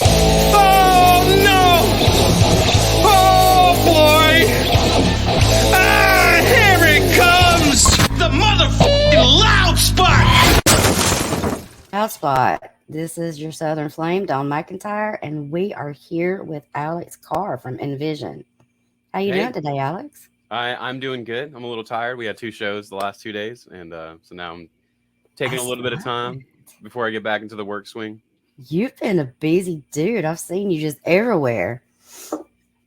Oh no! Oh boy! Ah, here it comes! The motherfucking loud spot! Loud spot. This is your Southern Flame, Don McIntyre, and we are here with Alex Carr from NVision. How you doing today, Alex? I'm doing good. I'm a little tired. We had 2 shows the last 2 days, and so now I'm taking a little bit of time before I get back into the work swing. You've been a busy dude. I've seen you just everywhere.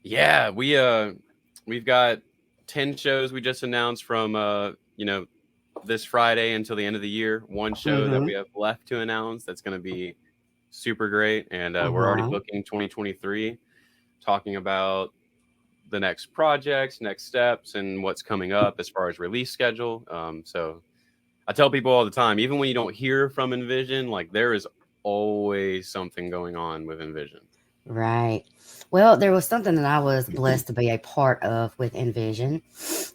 Yeah, we've got 10 shows we just announced from this Friday until the end of the year. One show that we have left to announce that's going to be super great, and we're already booking 2023, talking about the next projects, next steps, and what's coming up as far as release schedule. So I tell people all the time, even when you don't hear from NVision, like there is always something going on with NVision. Right. Well, there was something that I was blessed to be a part of with NVision,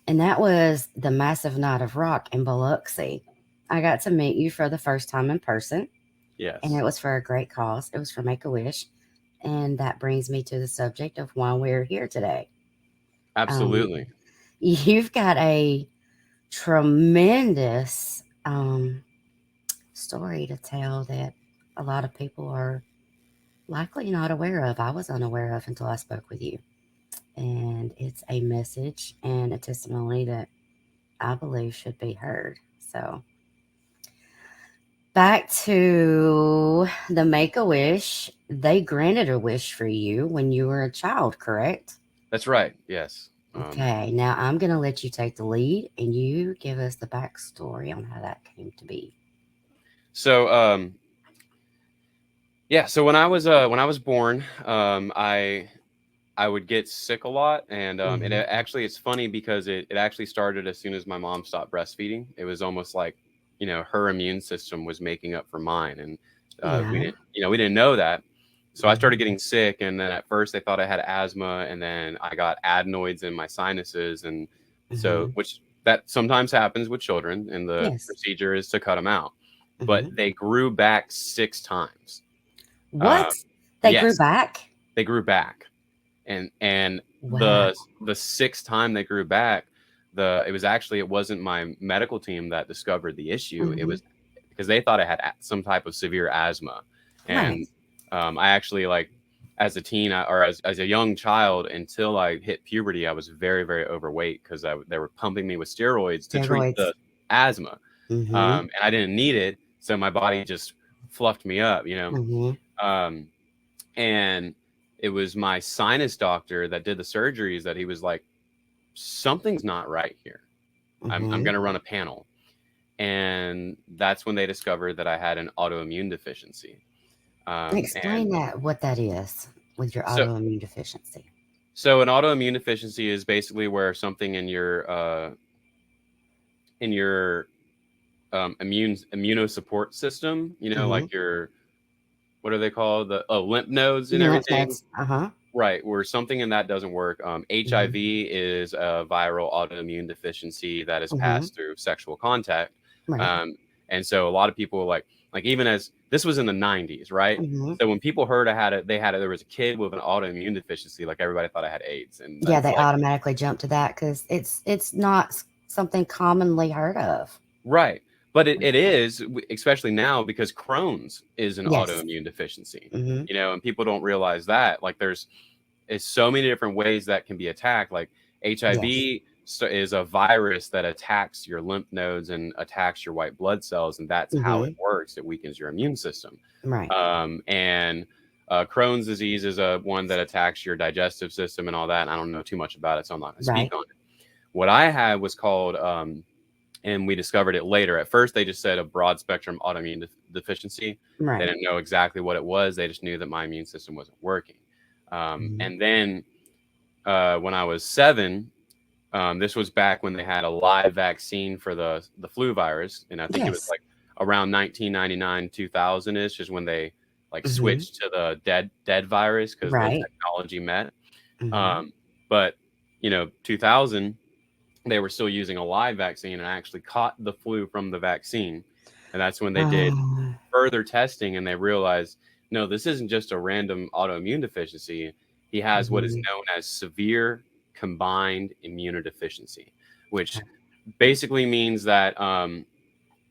and that was the Massive Night of Rock in Biloxi. I got to meet you for the first time in person. Yes. And it was for a great cause. It was for Make-A-Wish. And that brings me to the subject of why we're here today. Absolutely. You've got a tremendous story to tell that a lot of people are likely not aware of. I was unaware of until I spoke with you. And it's a message and a testimony that I believe should be heard. So back to the Make-A-Wish, they granted a wish for you when you were a child, correct? That's right. Yes. Okay, now I'm going to let you take the lead and you give us the backstory on how that came to be. So, so when I was born, I would get sick a lot, and it's funny because it actually started as soon as my mom stopped breastfeeding. It was almost like, her immune system was making up for mine, and we didn't know that. So I started getting sick, and then at first they thought I had asthma, and then I got adenoids in my sinuses, and so which that sometimes happens with children, and the procedure is to cut them out. But they grew back 6 times. What? They grew back? They grew back, and Wow. the 6th time they grew back, it wasn't my medical team that discovered the issue. It was because they thought I had some type of severe asthma, and I actually, like, as a teen or as a young child, until I hit puberty, I was very, very overweight because they were pumping me with steroids to treat the asthma, and I didn't need it, so my body just fluffed me up, and it was my sinus doctor that did the surgeries that he was like, something's not right here. I'm going to run a panel. And that's when they discovered that I had an autoimmune deficiency. Explain what that is with your autoimmune deficiency. So an autoimmune deficiency is basically where something in your immunosupport system, like your, what are they called? The lymph nodes and everything. Right, where something in that doesn't work. HIV is a viral autoimmune deficiency that is passed through sexual contact. And so a lot of people like even as this was in the 90s, right? So when people heard there was a kid with an autoimmune deficiency, like everybody thought I had AIDS. And they automatically jump to that because it's not something commonly heard of. Right. But it is, especially now, because Crohn's is an autoimmune deficiency, and people don't realize that. Like there's so many different ways that can be attacked. Like HIV is a virus that attacks your lymph nodes and attacks your white blood cells, and that's how it works. It weakens your immune system. Right. And Crohn's disease is one that attacks your digestive system and all that. And I don't know too much about it, so I'm not going to speak on it. What I had was called and we discovered it later. At first, they just said a broad spectrum autoimmune deficiency. They didn't know exactly what it was. They just knew that my immune system wasn't working. And then when I was 7, this was back when they had a live vaccine for the flu virus. And I think it was like around 1999, 2000-ish is when they switched to the dead virus because the technology met. But, 2000, they were still using a live vaccine and actually caught the flu from the vaccine. And that's when they did further testing, and they realized no, this isn't just a random autoimmune deficiency. He has what is known as severe combined immunodeficiency, which basically means that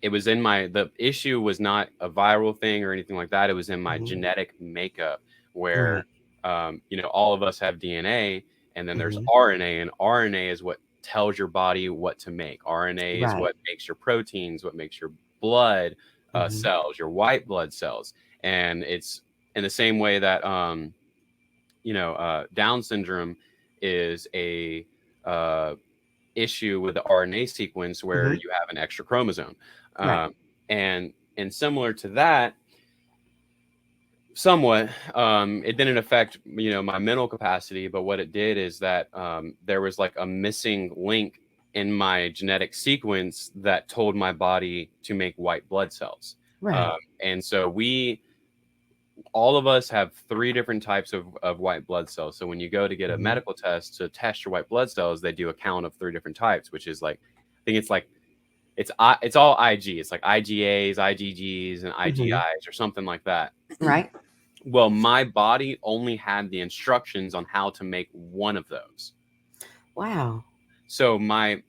it was in the issue was not a viral thing or anything like that. It was in my genetic makeup where, all of us have DNA, and then there's RNA, and RNA is what tells your body what to make. RNA is what makes your proteins, what makes your blood cells, your white blood cells. And it's in the same way that, Down syndrome is a issue with the RNA sequence where you have an extra chromosome. And similar to that, somewhat, it didn't affect, my mental capacity, but what it did is that there was like a missing link in my genetic sequence that told my body to make white blood cells. And so all of us have 3 different types of white blood cells. So when you go to get a medical test to test your white blood cells, they do a count of 3 different types, which is like, I think it's like, it's all IG. It's like IgAs, IgGs, and IgIs or something like that. Well, my body only had the instructions on how to make one of those. Wow. So my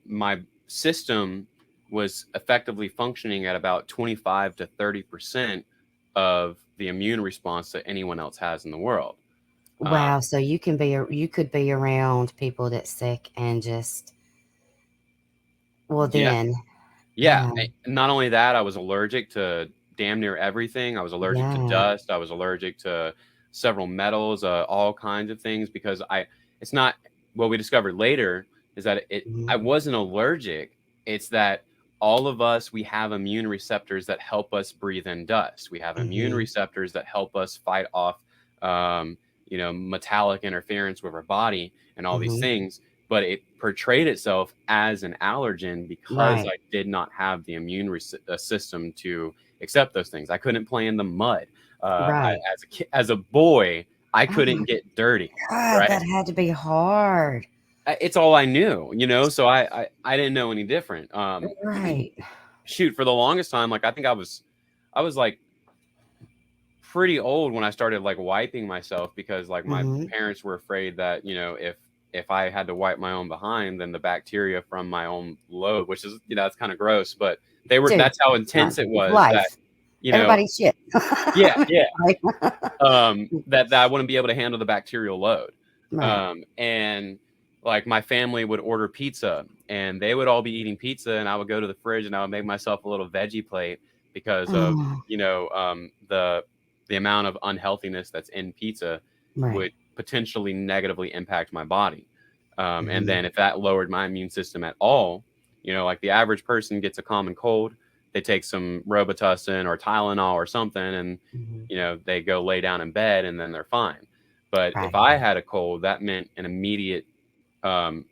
system was effectively functioning at about 25 to 30% of the immune response that anyone else has in the world. Wow. So you could be around people that's sick and just, Yeah. Not only that, I was allergic to damn near everything. I was allergic to dust. I was allergic to several metals, all kinds of things, because it's not what we discovered later is that I wasn't allergic. It's that all of us, we have immune receptors that help us breathe in dust. We have immune receptors that help us fight off, metallic interference with our body and all these things. But it portrayed itself as an allergen because I did not have the immune system to accept those things. I couldn't play in the mud. As a boy, I couldn't get dirty. God, that had to be hard. It's all I knew, so I didn't know any different. Shoot, for the longest time, like I think I was like pretty old when I started like wiping myself, because like my parents were afraid that, if I had to wipe my own behind, then the bacteria from my own load, which is, it's kind of gross, but that's how intense it was. That, everybody's shit. That I wouldn't be able to handle the bacterial load. And like my family would order pizza and they would all be eating pizza, and I would go to the fridge and I would make myself a little veggie plate because of, the amount of unhealthiness that's in pizza would potentially negatively impact my body. And then if that lowered my immune system at all, like the average person gets a common cold, they take some Robitussin or Tylenol or something, and, they go lay down in bed and then they're fine. But if I had a cold, that meant an immediate go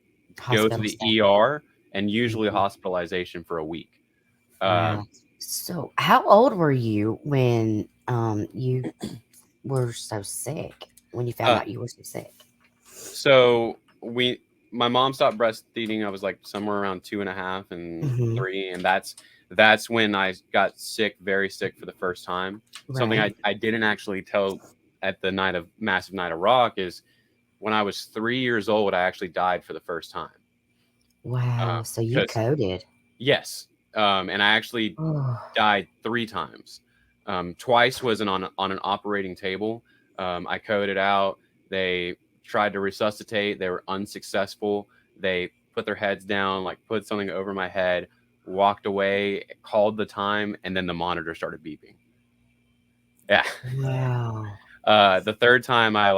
to the ER and usually hospitalization for a week. So how old were you when you were so sick, when you found out you were so sick? So my mom stopped breastfeeding. I was like somewhere around 2.5 and 3. And that's when I got sick, very sick for the first time. Something I didn't actually tell at the massive night of rock is when I was 3 years old, I actually died for the first time. Wow. So you coded. Yes. And I actually died 3 times. Twice was on an operating table. I coded out. They tried to resuscitate. They were unsuccessful. They put their heads down, like put something over my head, walked away, called the time, and then the monitor started beeping. Yeah. Wow. The third time I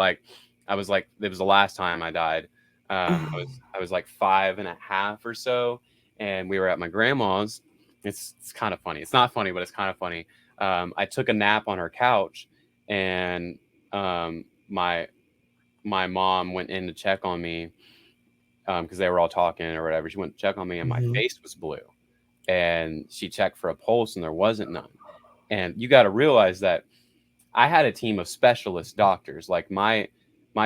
was like, it was the last time I died. I was like 5.5 or so, and we were at my grandma's. It's kind of funny. It's not funny, but it's kind of funny. I took a nap on her couch, and my mom went in to check on me because they were all talking or whatever. She went to check on me, and my face was blue. And she checked for a pulse, and there wasn't none. And you got to realize that I had a team of specialist doctors. Like my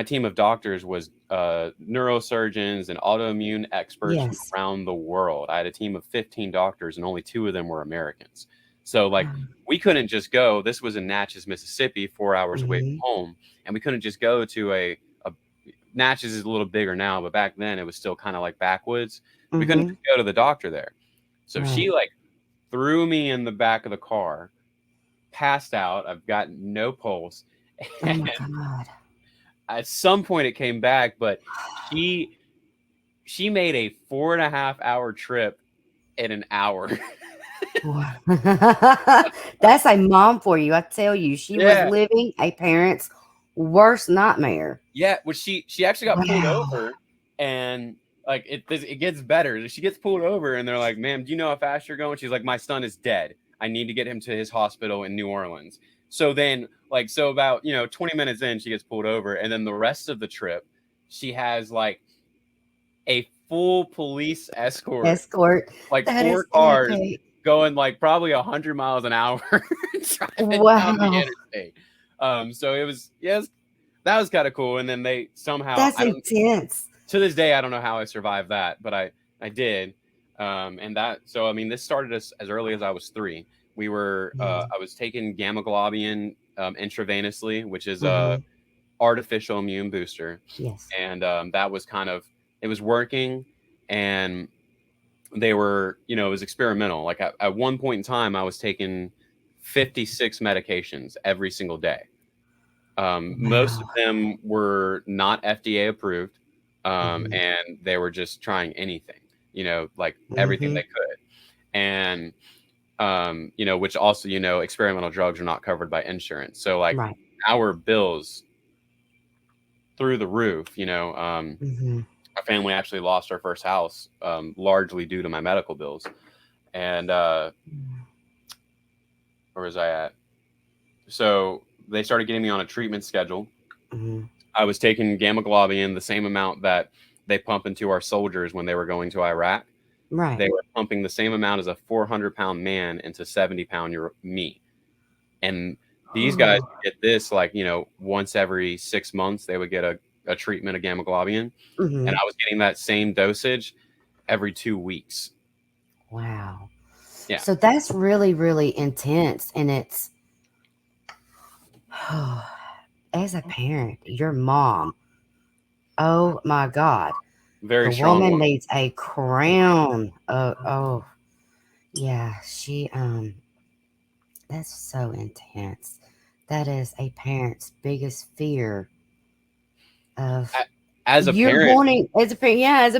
team of doctors was neurosurgeons and autoimmune experts from around the world. I had a team of 15 doctors, and only 2 of them were Americans. So like we couldn't just go. This was in Natchez, Mississippi, 4 hours away from home, and we couldn't just go to a Natchez is a little bigger now, but back then it was still kind of like backwoods. We couldn't just go to the doctor there. So she like threw me in the back of the car, passed out. I've got no pulse. Oh my God. At some point it came back, but she made a 4.5 hour trip in an hour. That's a mom for you. I tell you, she was living a parent's worst nightmare. Yeah, which she actually got pulled over, and like it gets better. She gets pulled over, and they're like, "Ma'am, do you know how fast you're going?" She's like, "My son is dead. I need to get him to his hospital in New Orleans." So then, like, so about 20 minutes in, she gets pulled over, and then the rest of the trip, she has like a full police escort, like that 4 cars going like probably 100 miles an hour driving down the interstate. So it was that was kind of cool. And then they somehow that's intense. To this day, I don't know how I survived that, but I did. And that, so I mean, this started as early as I was 3. We were I was taking gamma globulin intravenously, which is a artificial immune booster. Yes. And that was kind of, it was working, and they were, it was experimental. Like at one point in time, I was taking 56 medications every single day. Most of them were not FDA approved, and they were just trying anything, like everything they could. And, which also, experimental drugs are not covered by insurance. So like our bills through the roof, our family actually lost our first house, largely due to my medical bills. And where was I at? So they started getting me on a treatment schedule. I was taking gamma globulin, the same amount that they pump into our soldiers when they were going to Iraq. They were pumping the same amount as a 400-pound man into 70-pound me. And these guys would get this like, once every 6 months, they would get a treatment of gamma globulin. And I was getting that same dosage every 2 weeks. Wow. Yeah. So that's really, really intense. And it's, as a parent, your mom, oh my God. Very the strong woman one. needs a crown. Oh, yeah. She, that's so intense. That is a parent's biggest fear of as a you're parent. Wanting, as a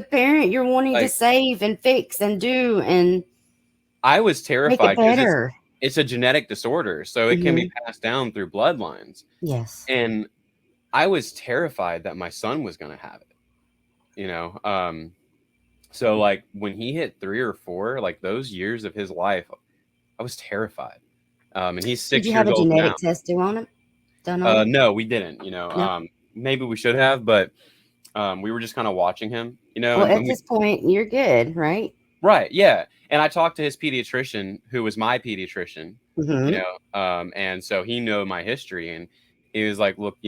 parent, you're wanting like, to save and fix and do and I was terrified because it's a genetic disorder, so it can be passed down through bloodlines. Yes. And I was terrified that my son was going to have it, so like when he hit 3 or 4, like those years of his life, I was terrified. And he's 6 years old now. Did you have a genetic test on him? Done on him? No, we didn't, maybe we should have, but we were just kind of watching him, Well, at this point, you're good, right? Right. Yeah. And I talked to his pediatrician, who was my pediatrician, and so he knew my history, and he was like, look,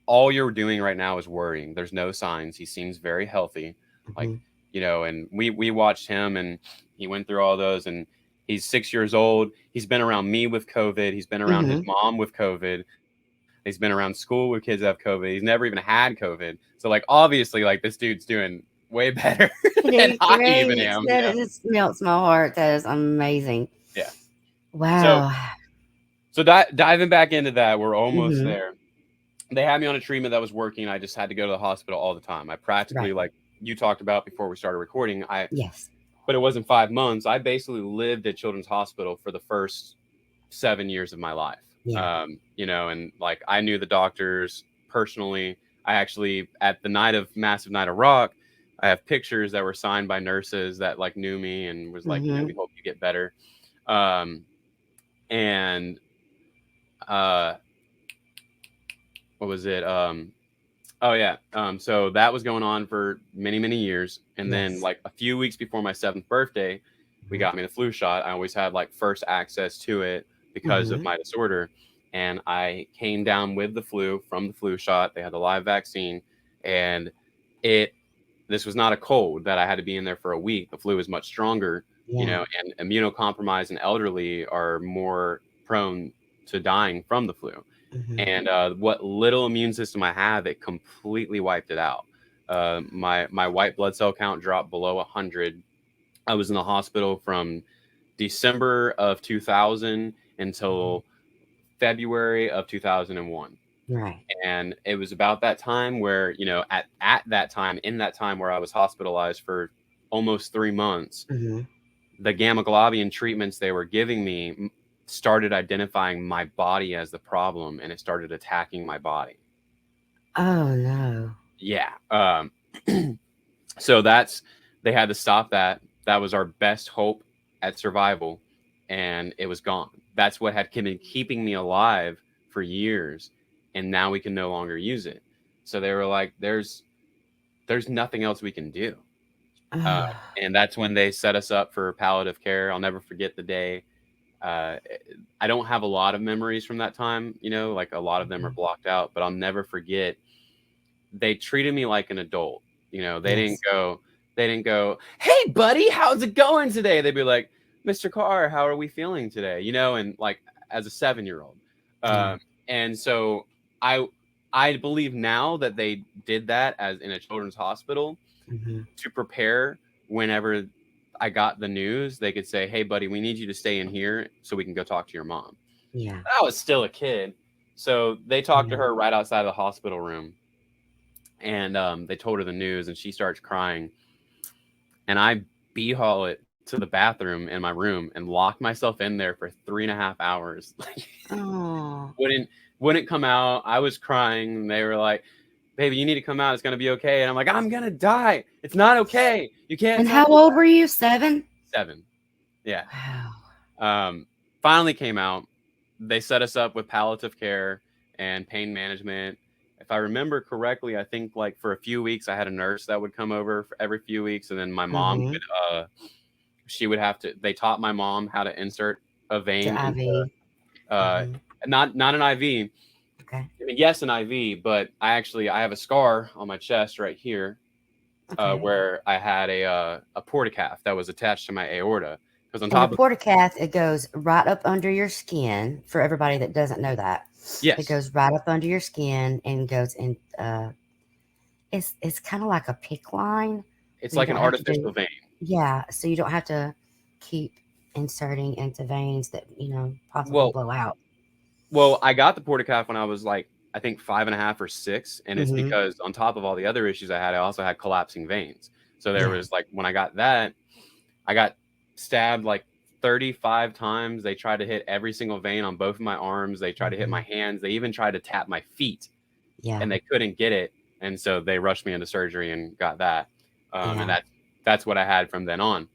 all you're doing right now is worrying. There's no signs. He seems very healthy. Like, and we watched him, and he went through all those, and he's 6 years old. He's been around me with COVID. He's been around his mom with COVID. He's been around school with kids that have COVID. He's never even had COVID. So like, obviously, like this dude's doing way better than I even am. That just melts my heart. That is amazing. Yeah. Wow. So diving back into that, we're almost there. They had me on a treatment that was working. I just had to go to the hospital all the time. I practically, like you talked about before we started recording, but it wasn't 5 months. I basically lived at Children's Hospital for the first 7 years of my life. Yeah. And like I knew the doctors personally. I actually, at the night of Massive Night of Rock, I have pictures that were signed by nurses that like knew me and was like, we hope you get better. What was it? So that was going on for many, many years. And then like a few weeks before my 7th birthday, we got me the flu shot. I always had like first access to it because of my disorder. And I came down with the flu from the flu shot. They had the live vaccine, and this was not a cold that I had to be in there for a week. The flu was much stronger. you know, and immunocompromised and elderly are more prone to dying from the flu. And what little immune system I have, it completely wiped it out. My white blood cell count dropped below 100. I was in the hospital from December of 2000 until February of 2001. Right. And it was about that time where, you know, at that time, in that time where I was hospitalized for almost 3 months, the gamma globulin treatments they were giving me started identifying my body as the problem, and it started attacking my body. Oh no. Yeah. So they had to stop that. That was our best hope at survival, and it was gone. That's what had been keeping me alive for years, and now we can no longer use it. So they were like, there's nothing else we can do. And that's when they set us up for palliative care. I'll never forget the day. I don't have a lot of memories from that time, you know, like a lot of them are blocked out, but I'll never forget. They treated me like an adult. You know, they didn't go, "Hey buddy, how's it going today?" They'd be like, "Mr. Carr, how are we feeling today?" You know, and like as a 7-year-old. And so I believe now that they did that as in a children's hospital to prepare whenever I got the news. They could say, "Hey buddy, we need you to stay in here so we can go talk to your mom." Yeah. I was still a kid. So they talked to her right outside of the hospital room. And they told her the news, and she starts crying. And I haul it to the bathroom in my room and locked myself in there for 3.5 hours. Oh. Wouldn't come out. I was crying, and they were like, "Baby, you need to come out. It's gonna be okay." And I'm like, "I'm gonna die. It's not okay. You can't." And how old were you? 7? 7. Yeah. Wow. Finally came out. They set us up with palliative care and pain management. If I remember correctly, I think like for a few weeks, I had a nurse that would come over for every few weeks. And then my mom would, she would have to, they taught my mom how to insert a vein. IV. Not an IV. Okay. I mean, yes, an IV, but I have a scar on my chest right here where I had a portacath that was attached to my aorta. Because on top of the portacath, it goes right up under your skin. For everybody that doesn't know that, it goes right up under your skin and goes in. It's kind of like a PICC line. It's like an artificial vein. Yeah, so you don't have to keep inserting into veins that possibly blow out. Well, I got the portacath when I was like, I think 5.5 or 6, and it's because on top of all the other issues I had, I also had collapsing veins. So there was like, when I got that, I got stabbed like 35 times. They tried to hit every single vein on both of my arms. They tried to hit my hands. They even tried to tap my feet, and they couldn't get it. And so they rushed me into surgery and got that. And that's what I had from then on.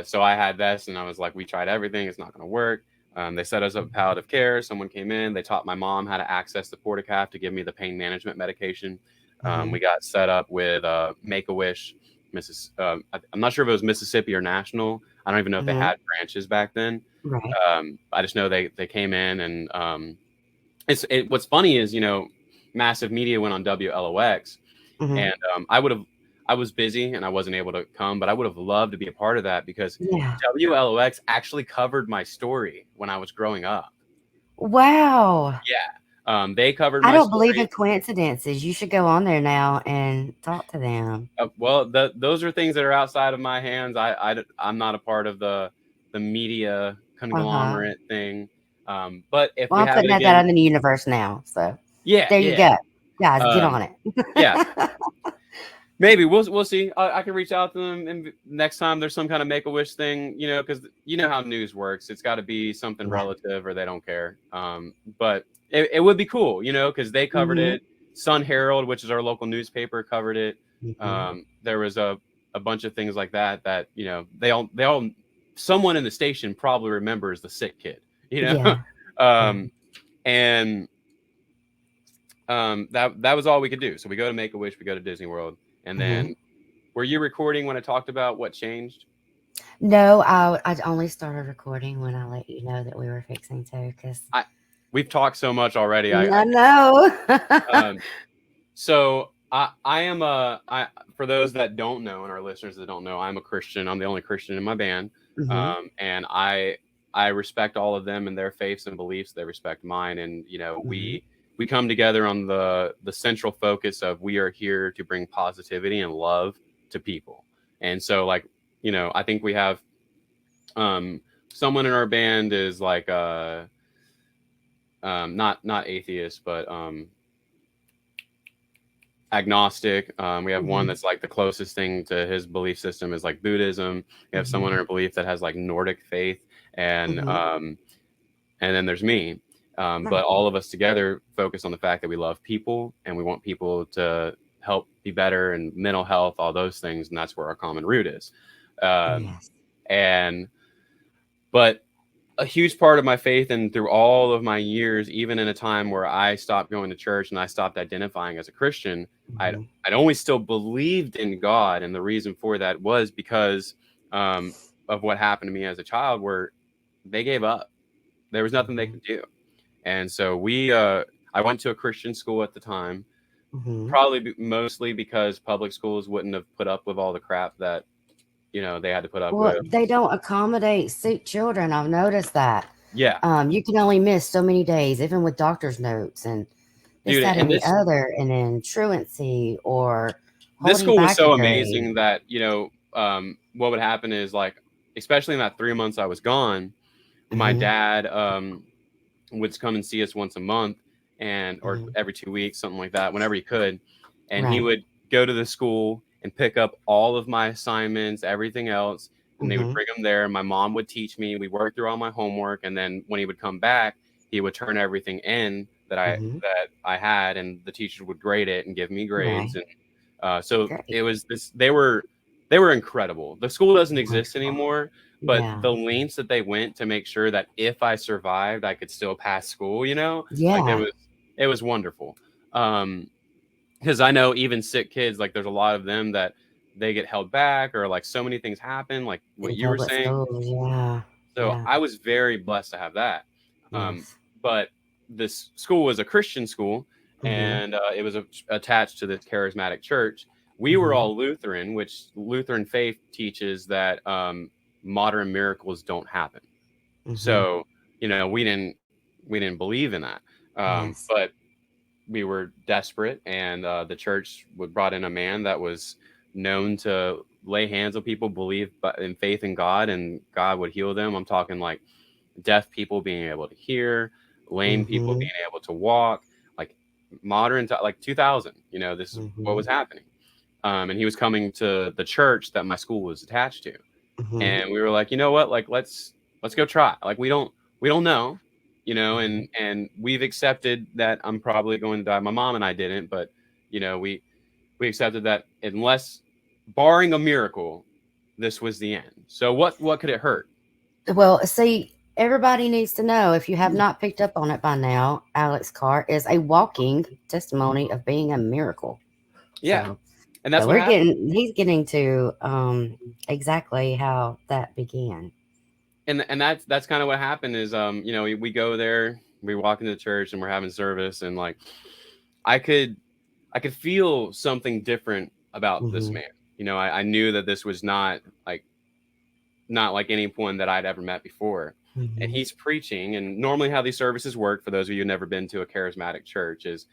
So I had this, and I was like, we tried everything. It's not going to work. They set us up palliative care. Someone came in. They taught my mom how to access the portacath to give me the pain management medication. We got set up with Make-A-Wish. I'm not sure if it was Mississippi or National. I don't even know if they had branches back then. Right. I just know they came in, and what's funny is, massive media went on WLOX, and I was busy and I wasn't able to come, but I would have loved to be a part of that because WLOX actually covered my story when I was growing up. Wow. Yeah. They covered my I don't story. believe in coincidences. You should go on there now and talk to them. Well, those are things that are outside of my hands. I'm not a part of the media conglomerate thing. But if we I'm have putting it that again, out in the universe now. So there you go. Guys, get on it. Maybe we'll see. I can reach out to them, and next time there's some kind of Make-A-Wish thing, because you know how news works. It's got to be something relative, or they don't care. But it would be cool, because they covered it. Sun Herald, which is our local newspaper, covered it. There was a bunch of things like that they all someone in the station probably remembers the sick kid, and that was all we could do. So we go to Make-A-Wish, we go to Disney World. And then, were you recording when I talked about what changed? No, I only started recording when I let you know that we were fixing to. Because we've talked so much already. I know. So I am for those that don't know and our listeners that don't know, I'm a Christian. I'm the only Christian in my band. And I respect all of them and their faiths and beliefs. They respect mine. And, we come together on the central focus of we are here to bring positivity and love to people. And so I think we have someone in our band is like not atheist, but agnostic. We have one that's like the closest thing to his belief system is like Buddhism. We have someone in our belief that has like Nordic faith, and then there's me. But all of us together focus on the fact that we love people and we want people to help be better and mental health, all those things, and that's where our common root is. But a huge part of my faith and through all of my years, even in a time where I stopped going to church and I stopped identifying as a Christian, I'd always still believed in God. And the reason for that was because of what happened to me as a child, where they gave up. There was nothing they could do. And so I went to a Christian school at the time, probably mostly because public schools wouldn't have put up with all the crap that they had to put up with. They don't accommodate sick children. I've noticed that. Yeah. You can only miss so many days, even with doctor's notes and this, that, and the other, and then truancy or this school was so amazing that, what would happen is especially in that 3 months I was gone, my dad would come and see us once a month or every 2 weeks, something like that, whenever he could. And he would go to the school and pick up all of my assignments, everything else, and they would bring them there. My mom would teach me. We worked through all my homework, and then when he would come back, he would turn everything in that I had, and the teachers would grade it and give me grades. And so it was this. They were incredible. The school doesn't exist anymore, but the lengths that they went to make sure that if I survived, I could still pass school. It was wonderful. Because I know even sick kids, there's a lot of them that they get held back or so many things happen, like what you were saying. So I was very blessed to have that. But this school was a Christian school, and it was attached to this charismatic church. We were all Lutheran, which Lutheran faith teaches that modern miracles don't happen. So, we didn't believe in that. But we were desperate, and the church brought in a man that was known to lay hands on people, believe in faith in God, and God would heal them. I'm talking like deaf people being able to hear, lame people being able to walk, modern, 2000. This is what was happening. And he was coming to the church that my school was attached to, and we were like, you know what, let's go try. We don't know. And we've accepted that I'm probably going to die. My mom and I didn't, but we accepted that unless, barring a miracle, this was the end. So what could it hurt? Well, see, everybody needs to know, if you have not picked up on it by now, Alex Carr is a walking testimony of being a miracle. Yeah. So, and that's what he's getting to exactly how that began. And that's kind of what happened is, we go there, we walk into the church, and we're having service, and I could feel something different about this man. I knew that this was not like anyone that I'd ever met before. And he's preaching, and normally how these services work, for those of you who've never been to a charismatic church, is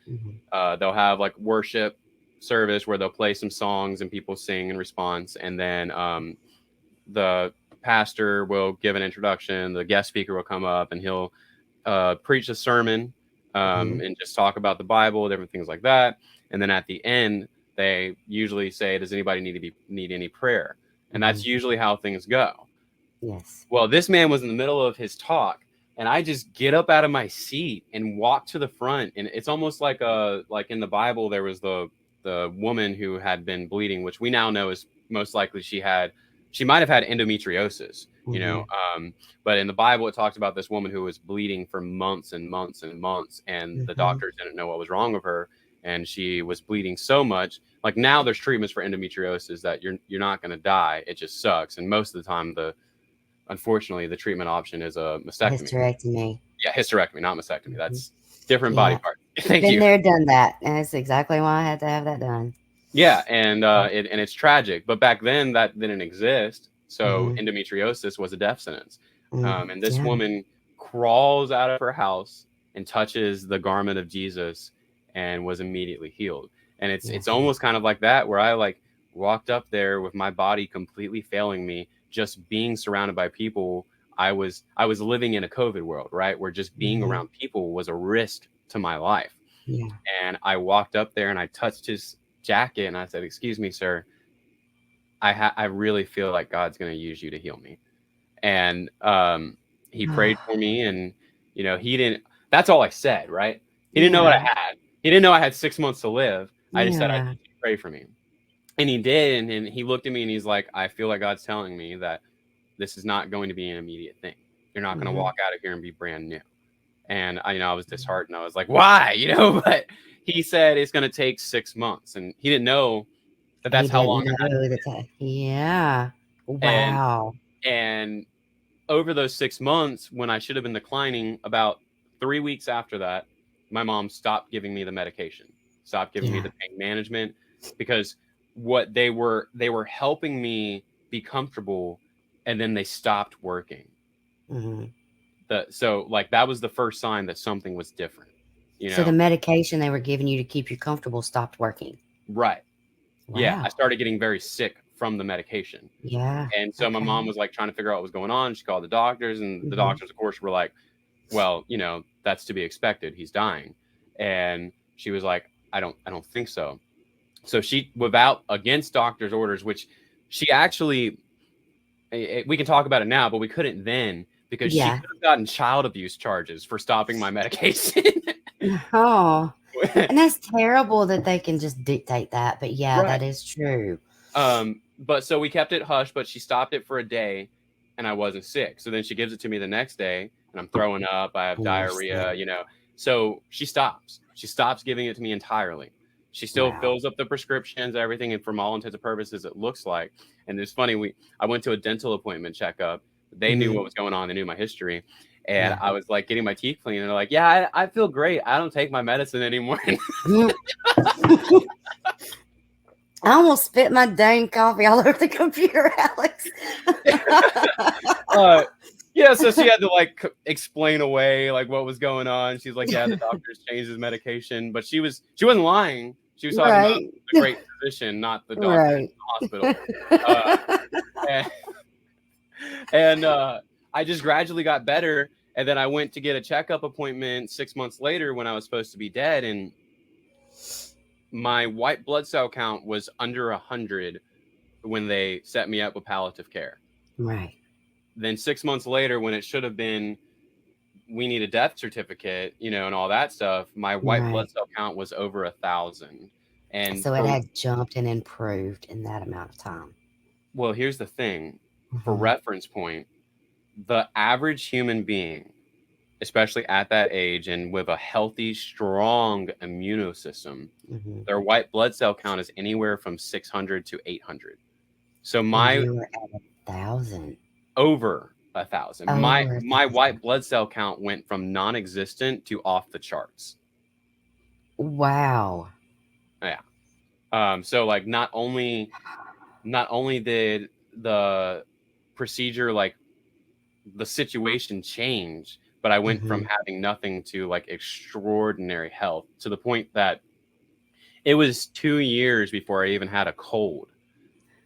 they'll have worship service where they'll play some songs and people sing in response, and then the pastor will give an introduction, the guest speaker will come up, and he'll preach a sermon and just talk about the Bible, different things like that. And then at the end, they usually say, does anybody need any prayer? And that's usually how things go. Yes. Well, this man was in the middle of his talk, and I just get up out of my seat and walk to the front. And it's almost like in the Bible, there was the woman who had been bleeding, which we now know is most likely she might have had endometriosis, but in the Bible, it talks about this woman who was bleeding for months and months and months, and the doctors didn't know what was wrong with her. And she was bleeding so much. Now there's treatments for endometriosis that you're not going to die. It just sucks. And most of the time, unfortunately, the treatment option is a mastectomy. Hysterectomy. Yeah, hysterectomy, not mastectomy. That's different body part. Thank Been you. there, done that, and it's exactly why I had to have that done. Yeah, and it's tragic. But back then, that didn't exist. So endometriosis was a death sentence. And this woman crawls out of her house and touches the garment of Jesus and was immediately healed. And it's almost kind of like that, where I like walked up there with my body completely failing me, just being surrounded by people. I was living in a COVID world, right? Where just being around people was a risk to my life. Yeah. And I walked up there and I touched his jacket and I said, "Excuse me, sir. I really feel like God's going to use you to heal me." And he prayed for me, and he didn't. That's all I said, right? He didn't know what I had. He didn't know I had 6 months to live. I just said, "I need you to pray for me," and he did. And he looked at me and he's like, "I feel like God's telling me that this is not going to be an immediate thing. You're not going to walk out of here and be brand new." And I was disheartened. I was like, "Why?" But he said it's going to take 6 months, and he didn't know that that's how long. Yeah. Wow. And over those 6 months, when I should have been declining, about 3 weeks after that, my mom stopped giving me the medication, stopped giving me the pain management, because what they were helping me be comfortable, and then they stopped working. So like that was the first sign that something was different. So the medication they were giving you to keep you comfortable stopped working. Right. Wow. Yeah, I started getting very sick from the medication. Yeah. And so my mom was like trying to figure out what was going on. She called the doctors, and the doctors, of course, were like, "Well, that's to be expected. He's dying." And she was like, I don't think so. So she, without, against doctor's orders, which she actually, we can talk about it now, but we couldn't then, because she could have gotten child abuse charges for stopping my medication. Oh, and that's terrible that they can just dictate that. But that is true. But so we kept it hush, but she stopped it for a day and I wasn't sick. So then she gives it to me the next day and I'm throwing up. I have diarrhea, So she stops giving it to me entirely. She still fills up the prescriptions, everything. And from all intents and purposes, it looks like, and it's funny, I went to a dental appointment checkup. They knew what was going on. They knew my history. And I was like getting my teeth cleaned, and they're like, "Yeah, I feel great. I don't take my medicine anymore." I almost spit my dang coffee all over the computer, Alex. So she had to like explain away like what was going on. She's like, "Yeah, the doctor's changed his medication," but she wasn't lying. She was talking about the great physician, not the doctor in the hospital. And I just gradually got better. And then I went to get a checkup appointment 6 months later when I was supposed to be dead. And my white blood cell count was under 100 when they set me up with palliative care. Right. Then 6 months later, when it should have been, we need a death certificate, and all that stuff, my white blood cell count was over 1,000. And so it had jumped and improved in that amount of time. Well, here's the thing. For reference point, the average human being, especially at that age and with a healthy, strong immune system, their white blood cell count is anywhere from 600 to 800. So you were at 1,000. Over 1,000. My white blood cell count went from non-existent to off the charts. Wow. Yeah. So like not only did the procedure, like the situation change, but I went from having nothing to like extraordinary health, to the point that it was 2 years before I even had a cold.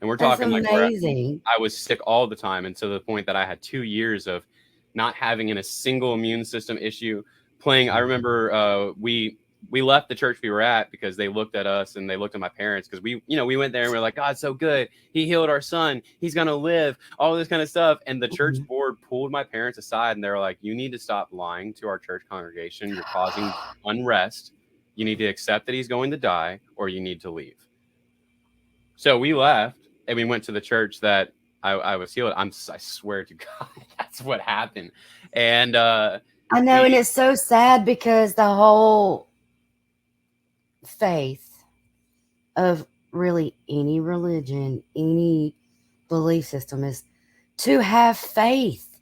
And we're talking amazing. I was sick all the time. And to the point that I had 2 years of not having a single immune system issue. Playing, I remember we left the church we were at because they looked at us and they looked at my parents, because we went there and we were like, "God's so good. He healed our son. He's going to live," all this kind of stuff. And the church board pulled my parents aside and they were like, "You need to stop lying to our church congregation. You're causing unrest. You need to accept that he's going to die, or you need to leave." So we left and we went to the church that I was healed. I swear to God, that's what happened. And I know, and it's so sad because the whole faith of really any religion, any belief system, is to have faith.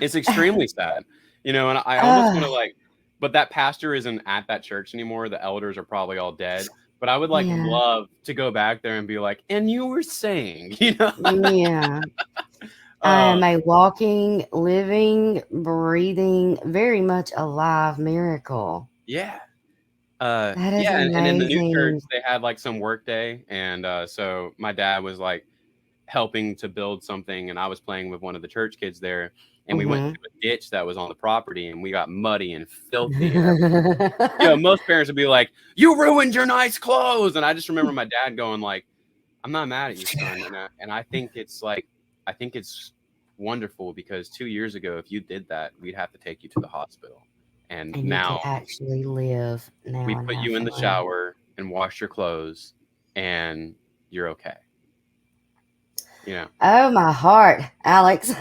It's extremely sad, and I almost want to like but that pastor isn't at that church anymore. The elders are probably all dead. But I would Yeah. love to go back there and be like, and you were saying, you know? Yeah. I am a walking, living, breathing, very much alive miracle. Yeah. That is Yeah, and in the new church amazing. they had like some work day, and so my dad was like helping to build something, and I was playing with one of the church kids there, and we went Mhm. to a ditch that was on the property, and we got muddy and filthy. And you know, most parents would be like, "You ruined your nice clothes," and I just remember my dad going like, "I'm not mad at you, son," and I think it's wonderful because 2 years ago, if you did that, we'd have to take you to the hospital, and And you now could actually live now we and put have you in the fun. shower and wash your clothes, and you're okay. You know. Oh, my heart, Alex.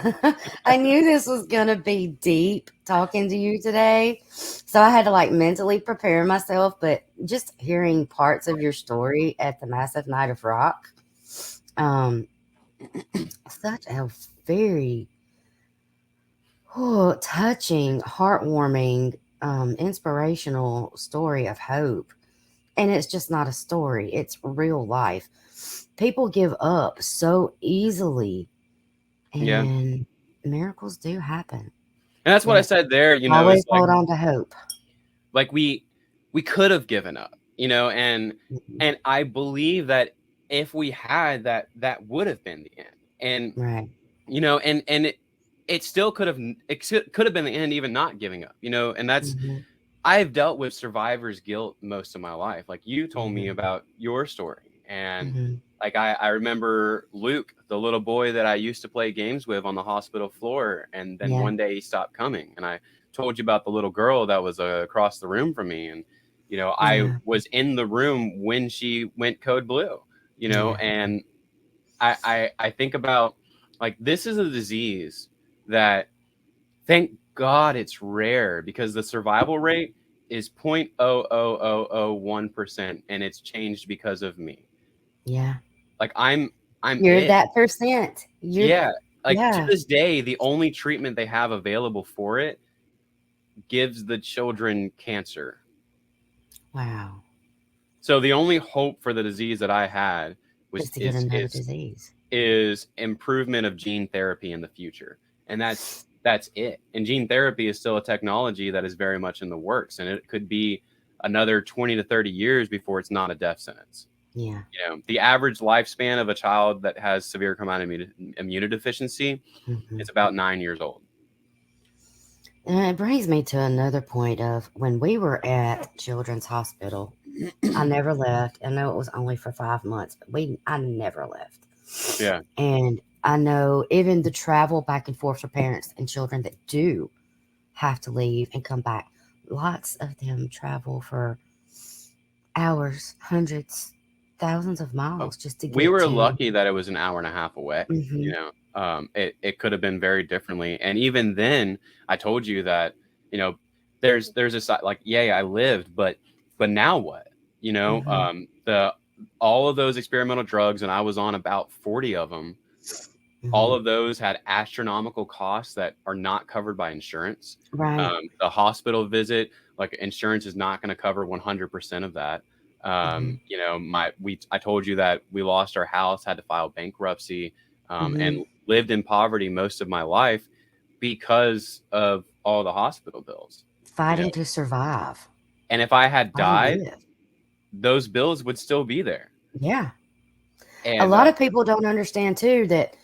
I knew this was going to be deep talking to you today. So I had to like mentally prepare myself. But just hearing parts of your story at the Massive Night of Rock, such a very touching, heartwarming, inspirational story of hope. And it's just not a story, it's real life. People give up so easily, Yeah. and miracles do happen. And that's what I But said there, you know, always is like hold on to hope. we could have given up, you know, Mhm. and I believe that if we had that, that would have been the end. And Right. you know, and it still could have been the end even not giving up, you know, and that's Hmm. I've dealt with survivor's guilt most of my life. Like you told me Hmm. about your story. And Hmm. like I remember Luke, the little boy that I used to play games with on the hospital floor. And then Yeah. one day he stopped coming. And I told you about the little girl that was across the room from me. And, you know, I Yeah. was in the room when she went code blue, you know, Yeah. and I think about like this is a disease that thank God it's rare because the survival rate is 0.00001%, and it's changed because of me. Yeah. Like I'm You're it. that percent. Yeah. Like to Yeah. this day, the only treatment they have available for it gives the children cancer. Wow. So the only hope for the disease that I had was Just to get another disease. is improvement of gene therapy in the future. And that's it. And gene therapy is still a technology that is very much in the works, and it could be another 20 to 30 years before it's not a death sentence. Yeah. You know, the average lifespan of a child that has severe combined immunodeficiency Hmm. is about 9 years old. And it brings me to another point of when we were at Children's Hospital. I never left. I know it was only for 5 months, but I never left. Yeah. And I know even the travel back and forth for parents and children that do have to leave and come back, lots of them travel for hours, hundreds, thousands of miles just to We get were to. lucky that it was an hour and a half away. Hmm. You know, it could have been very differently. And even then, I told you that, you know, there's a side like, yay, I lived, but now what? You know, Hmm. the all of those experimental drugs, and I was on about 40 of them. All Hmm. of those had astronomical costs that are not covered by insurance. Right. The hospital visit, like insurance is not going to cover 100% of that. Hmm. You know, I told you that we lost our house, had to file bankruptcy, Hmm. and lived in poverty most of my life because of all the hospital bills. You know, Fighting to survive. and if I had Fighting to died, live. those bills would still be there. Yeah. A And lot of people don't understand too that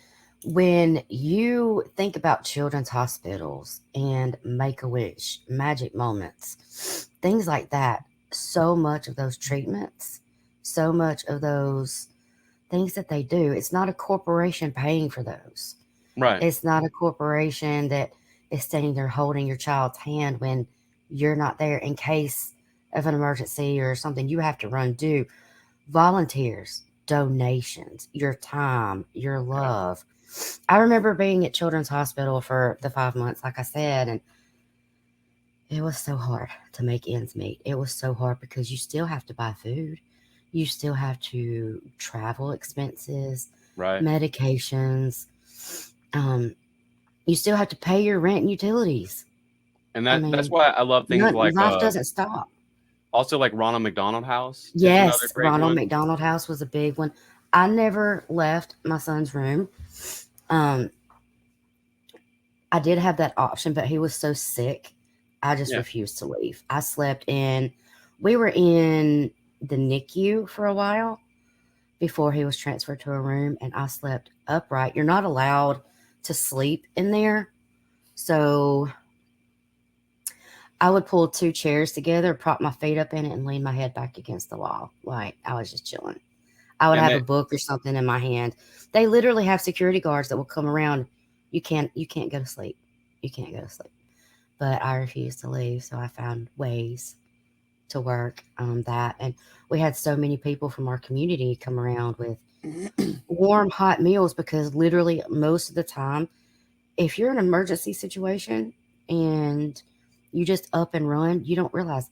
when you think about children's hospitals and Make-A-Wish, Magic Moments, things like that, so much of those treatments, so much of those things that they do, it's not a corporation paying for those. right, It's not a corporation that is standing there holding your child's hand when you're not there in case of an emergency or something you have to run do. Volunteers, donations, your time, your yeah, love. I remember being at Children's Hospital for the 5 months, like I said, and it was so hard to make ends meet. It was so hard because you still have to buy food. You still have to travel expenses, right, medications. You still have to pay your rent and utilities. And I that's mean, why I love things like life doesn't stop. also like Ronald McDonald House is another Yes, great Ronald one. McDonald House was a big one. I never left my son's room. Um, I did have that option, but he was so sick, I just Yeah. refused to leave. We were in the NICU for a while before he was transferred to a room, and I slept upright. You're not allowed to sleep in there. So I would pull 2 chairs together, prop my feet up in it, and lean my head back against the wall. Like I was just chilling. I would And have a book or something in my hand. They literally have security guards that will come around. You can't go to sleep. You can't go to sleep. But I refused to leave, so I found ways to work that. And we had so many people from our community come around with warm, hot meals because literally most of the time, if you're in an emergency situation and you just up and run, you don't realize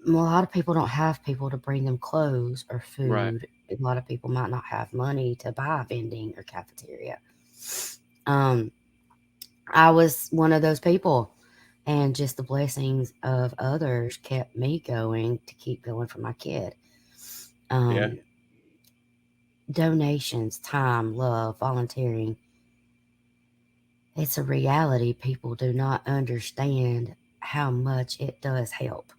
a lot of people don't have people to bring them clothes or food. Right. A lot of people might not have money to buy vending or cafeteria. I was one of those people, and just the blessings of others kept me going to keep going for my kid. Yeah. Donations, time, love, volunteering. It's a reality. People do not understand how much it does help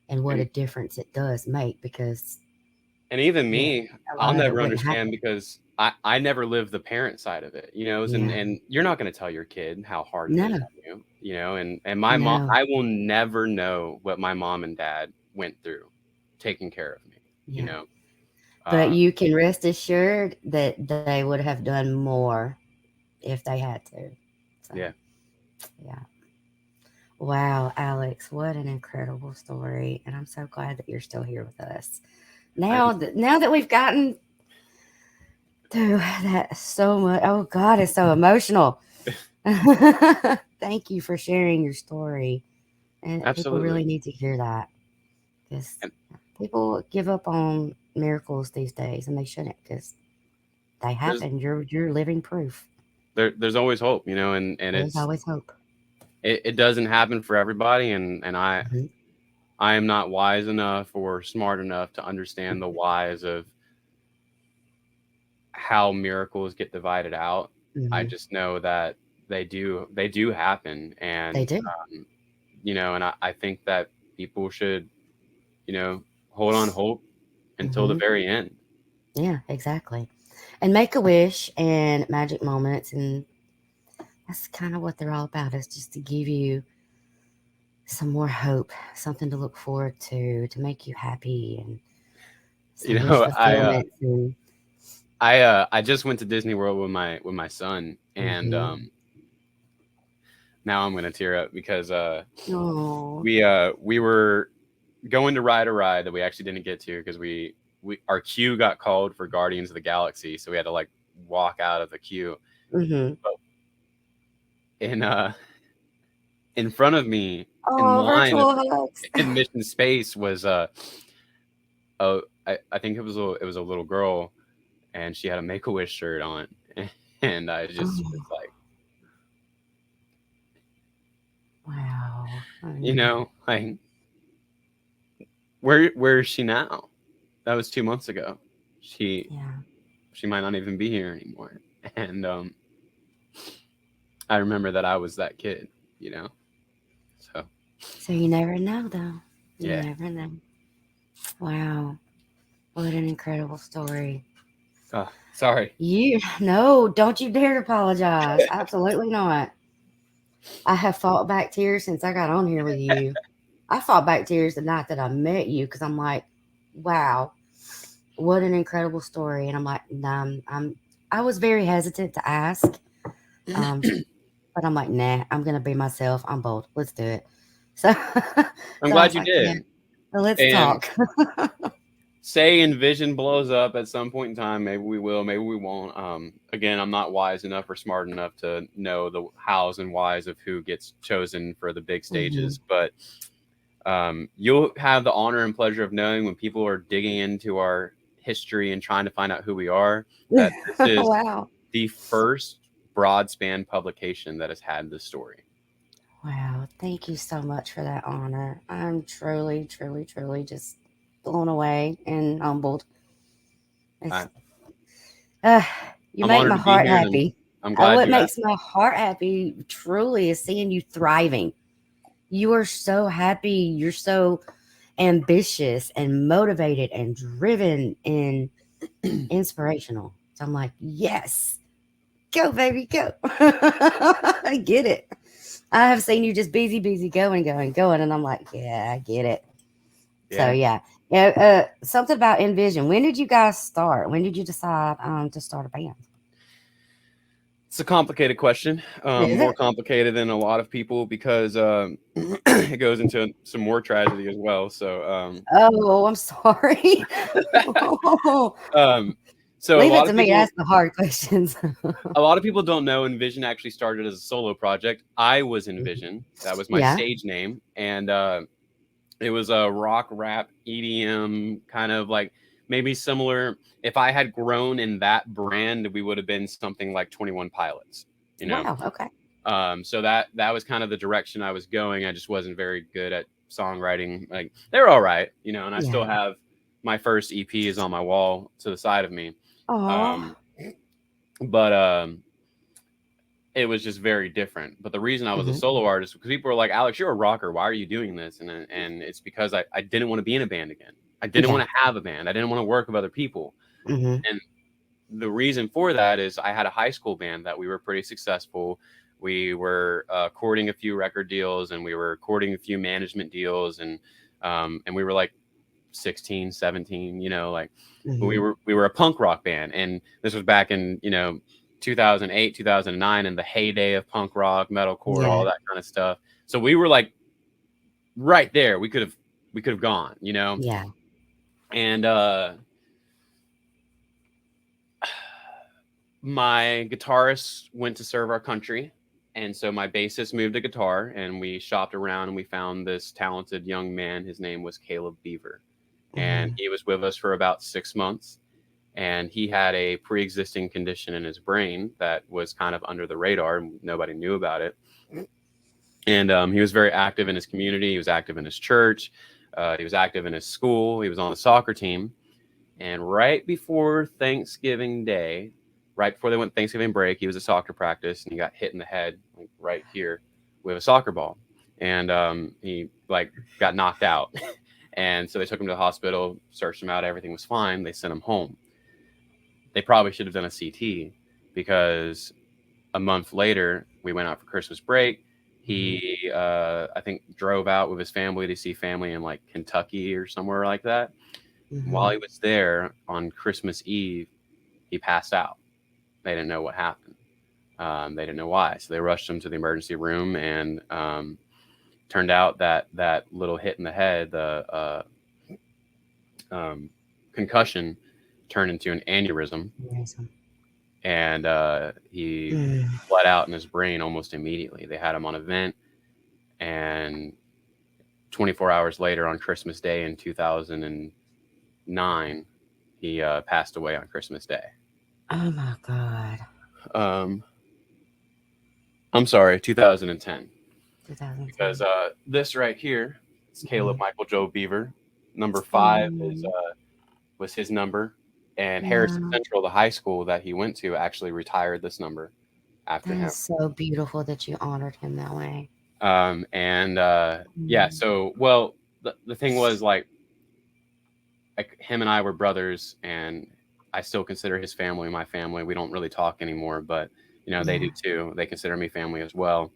and what a difference it does make, because And even me, a I'll lot of it never wouldn't understand happen. because I never lived the parent side of it, and you're not going to tell your kid how hard it is No, on you, and my mom, no, I will never know what my mom and dad went through taking care of me, yeah. But uh, you can rest assured that they would have done more if they had to. So, yeah. yeah. Wow, Alex, what an incredible story. And I'm so glad that you're still here with us. Now that we've gotten through that so much, oh God, it's so emotional. Thank you for sharing your story. And people Absolutely. really need to hear that, because And people give up on miracles these days, and they shouldn't, because they there's happen. You're living proof. there's always hope, and There's always hope. it doesn't happen for everybody, and Mm-hmm. I am not wise enough or smart enough to understand the whys of how miracles get divided out. I Mm-hmm. just know that they do happen, They and do. and I think that people should, hold on hope until the Mm-hmm. very end. Yeah, exactly. And make a wish and magic moments, and that's kind of what they're all about, is just to give you some more hope, something to look forward to make you happy, and some wish fulfillment. And I just went to Disney World with my son, and mm-hmm. now I'm gonna tear up because Oh, we were going to ride a ride that we actually didn't get to because our queue got called for Guardians of the Galaxy, so we had to like walk out of the queue. mm-hmm. But in front of me in Oh, line virtual hugs. in Mission Space was I think it was a little girl, and she had a Make-A-Wish shirt on, and I just was Oh, like, wow. I mean, like where is she now? That was 2 months ago. She yeah. might not even be here anymore, and I remember that I was that kid, so So you never know, though. You yeah. never know. Wow. What an incredible story. Oh, sorry. No, don't you dare apologize. Absolutely not. I have fought back tears since I got on here with you. I fought back tears the night that I met you, because I'm like, wow, what an incredible story. And I'm like, nah, I was very hesitant to ask, but I'm like, nah, I'm gonna be myself. I'm bold. Let's do it. So, I'm so I glad was you like, yeah, did. let's And talk. say NVision blows up at some point in time, maybe we will, maybe we won't. Again, I'm not wise enough or smart enough to know the hows and whys of who gets chosen for the big Mm-hmm. stages, but you'll have the honor and pleasure of knowing when people are digging into our history and trying to find out who we are, that this is Wow. the first broad span publication that has had this story. Wow. Thank you so much for that honor. I'm truly, truly, truly just blown away and humbled. It's, I, uh, you I'm make honored my to be heart here, and happy. I'm glad What you makes asked. my heart happy truly is seeing you thriving. You are so happy. You're so ambitious and motivated and driven and inspirational. So I'm like, yes, go, baby, go. I get it. I have seen you just busy, busy, going, going, going. And I'm like, yeah, I get it. So Yeah. yeah. Yeah. Something about NVision. When did you guys start? When did you decide to start a band? It's a complicated question, Is more it? complicated than a lot of people because it goes into some more tragedy as well. Oh, I'm sorry. Oh, Um, so leave it to me. Ask the hard questions. a lot of people don't know NVision actually started as a solo project. I was NVision. That was my Yeah. stage name, and it was a rock, rap, EDM kind of like maybe similar. If I had grown in that brand, we would have been something like 21 Pilots. You know, Wow. Okay. so that was kind of the direction I was going. I just wasn't very good at songwriting. Like they're all right, and I still Yeah. have my first EP is on my wall to the side of me. Oh. Um, but it was just very different. But the reason I was a Hmm. solo artist because people were like, Alex, you're a rocker. Why are you doing this? And it's because I didn't want to be in a band again. I didn't Yeah. want to have a band. I didn't want to work with other people. Hmm. And the reason for that is I had a high school band that we were pretty successful. We were courting a few record deals and we were courting a few management deals and we were like 16, 17, like we Hmm. were a punk rock band. And this was back in, 2008, 2009 in the heyday of punk rock, metalcore, all Yeah. that kind of stuff. So we were like right there. We could have gone, Yeah. and my guitarist went to serve our country, and so my bassist moved to guitar, and we shopped around and we found this talented young man. His name was Caleb Beaver, and Hmm. he was with us for about 6 months. And he had a pre-existing condition in his brain that was kind of under the radar, and nobody knew about it. And he was very active in his community. He was active in his church. He was active in his school. He was on the soccer team. And right before Thanksgiving Day, right before they went Thanksgiving break, he was at soccer practice and he got hit in the head, like, right here with a soccer ball, and he like got knocked out. And so they took him to the hospital, searched him out, everything was fine. They sent him home. They probably should have done a CT because a month later we went out for Christmas break. He, I think, drove out with his family to see family in like Kentucky or somewhere like that. While Hmm. he was there on Christmas Eve, he passed out. They didn't know what happened. They didn't know why, so they rushed him to the emergency room, and turned out that little hit in the head, the concussion, turned into an aneurysm, Amazing. and he Mm. bled out in his brain almost immediately. They had him on a vent, and 24 hours later, on Christmas Day in 2009, he passed away on Christmas Day. Oh my God. Um, I'm sorry, 2010. Because 2010. this right here is Caleb Hmm. Michael Joe Beaver. Number 5 is Oh, was his number, and Harrison wow. Central, the high school that he went to, actually retired this number after That him. is so beautiful that you honored him that way. And yeah, Mm. so well, the thing was like him and I were brothers, and I still consider his family my family. We don't really talk anymore, but they do Yeah. too. They consider me family as well.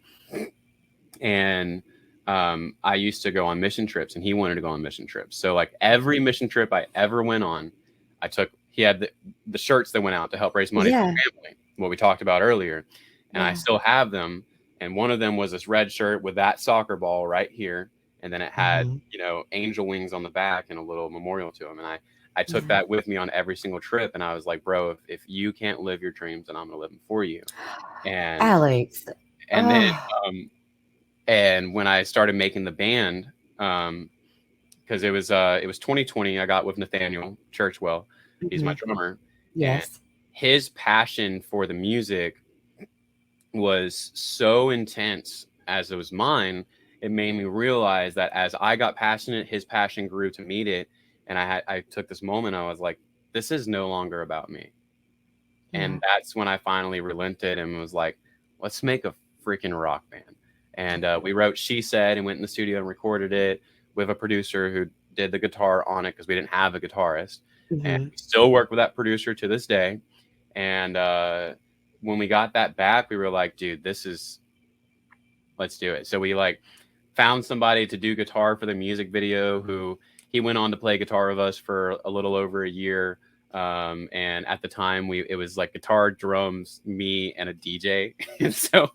And I used to go on mission trips, and he wanted to go on mission trips. So like every mission trip I ever went on, I took. He had the shirts that went out to help raise money for Yeah. family, what we talked about earlier, and I Yeah. still have them. And one of them was this red shirt with that soccer ball right here, and then it had Hmm. angel wings on the back and a little memorial to him. And I took Yeah. that with me on every single trip, and I was like, bro, if you can't live your dreams, then I'm gonna live them for you. And Alex. and then Oh. um, and when I started making the band, because it was 2020, I got with Nathaniel Churchwell. He's my Hmm. drummer, and Yes. his passion for the music was so intense as it was mine, it made me realize that as I got passionate, his passion grew to meet it. And I took this moment. I was like, this is no longer about me. And that's when I finally relented and was like, let's make a freaking rock band. And we wrote She Said and went in the studio and recorded it with a producer who did the guitar on it because we didn't have a guitarist. And we still work with that producer to this day. And when we got that back, we were like, dude, let's do it. So we like found somebody to do guitar for the music video who he went on to play guitar with us for a little over a year. And at the time it was like guitar, drums, me, and a DJ. And so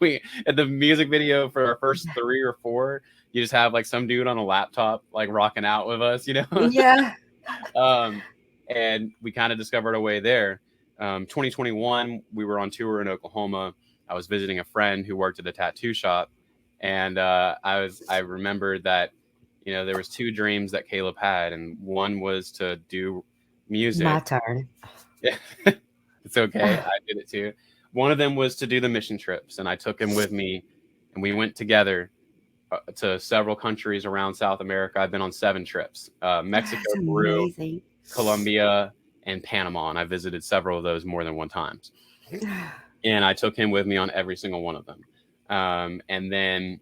at the music video for our first 3 or 4, you just have like some dude on a laptop, like rocking out with us, you know? Yeah. And we kind of discovered a way there. 2021, we were on tour in Oklahoma. I was visiting a friend who worked at a tattoo shop. And I remembered that, you know, there was 2 dreams that Caleb had. And one was to do music. My turn. It's okay. I did it too. One of them was to do the mission trips. And I took him with me. And we went together to several countries around South America. I've been on 7 trips. Mexico, Peru, Colombia, and Panama. And I visited several of those more than one times. And I took him with me on every single one of them. And then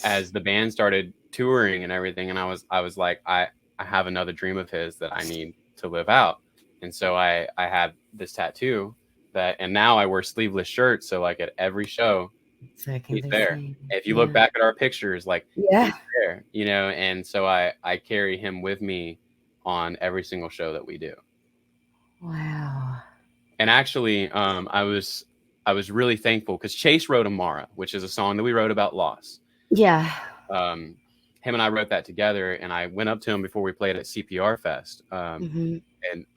as the band started touring and everything, and I was like, I have another dream of his that I need to live out. And so I had this tattoo and now I wear sleeveless shirts. So like at every show, he's there. If you look back at our pictures, like he's there, you know? And so I carry him with me on every single show that we do. Wow. And actually, I was really thankful because Chase wrote Amara, which is a song that we wrote about loss. Yeah. Him and I wrote that together, and I went up to him before we played at CPR Fest. And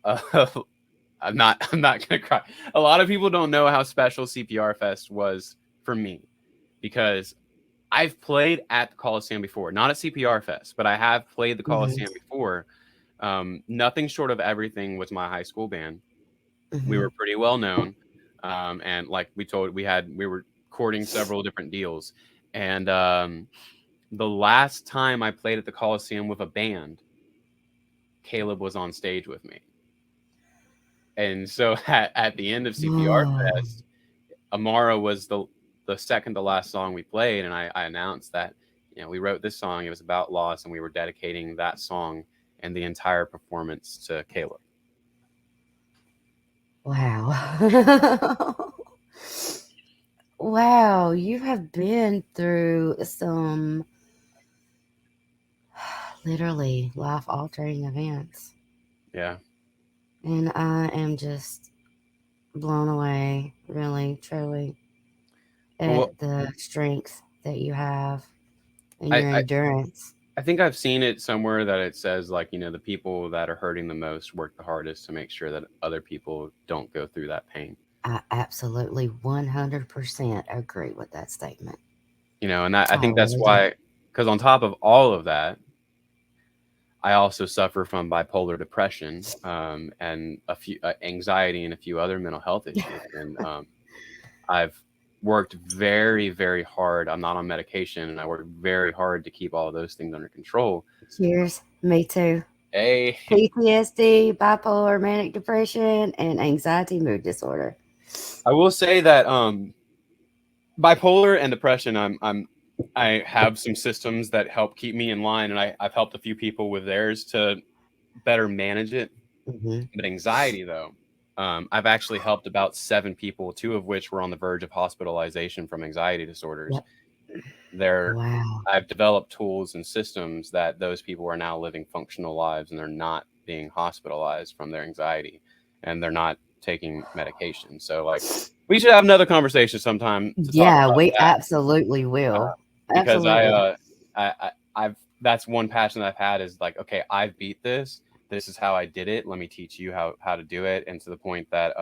I'm not gonna cry. A lot of people don't know how special CPR Fest was for me because I've played at the Coliseum before, not at CPR Fest, but I have played the Coliseum before. Nothing short of Everything was my high school band. We were pretty well known. And like we were courting several different deals. And the last time I played at the Coliseum with a band, Caleb was on stage with me. And so at the end of CPR Fest, Amara was the second to last song we played. And I announced that, you know, we wrote this song. It was about loss, and we were dedicating that song and the entire performance to Caleb. Wow. Wow, you have been through some literally life-altering events. Yeah. And I am just blown away, really, truly, at the strength that you have and your endurance. I think I've seen it somewhere that it says, like, you know, the people that are hurting the most work the hardest to make sure that other people don't go through that pain. I absolutely 100% agree with that statement. You know, and I think that's why, because on top of all of that, I also suffer from bipolar depression and a few anxiety and a few other mental health issues. And I've worked very, very hard. I'm not on medication, and I work very hard to keep all of those things under control. Cheers. Me too. Hey. PTSD, bipolar, manic depression, and anxiety mood disorder. I will say that bipolar and depression, I have some systems that help keep me in line, and I've helped a few people with theirs to better manage it. But anxiety, though, I've actually helped about 7 people, 2 of which were on the verge of hospitalization from anxiety disorders. I've developed tools and systems that those people are now living functional lives, and they're not being hospitalized from their anxiety, and they're not taking medication. So, like, we should have another conversation sometime. Yeah, we absolutely will. Because I've that's one passion that I've had is like, okay, I've beat this. This is how I did it. Let me teach you how to do it. And to the point that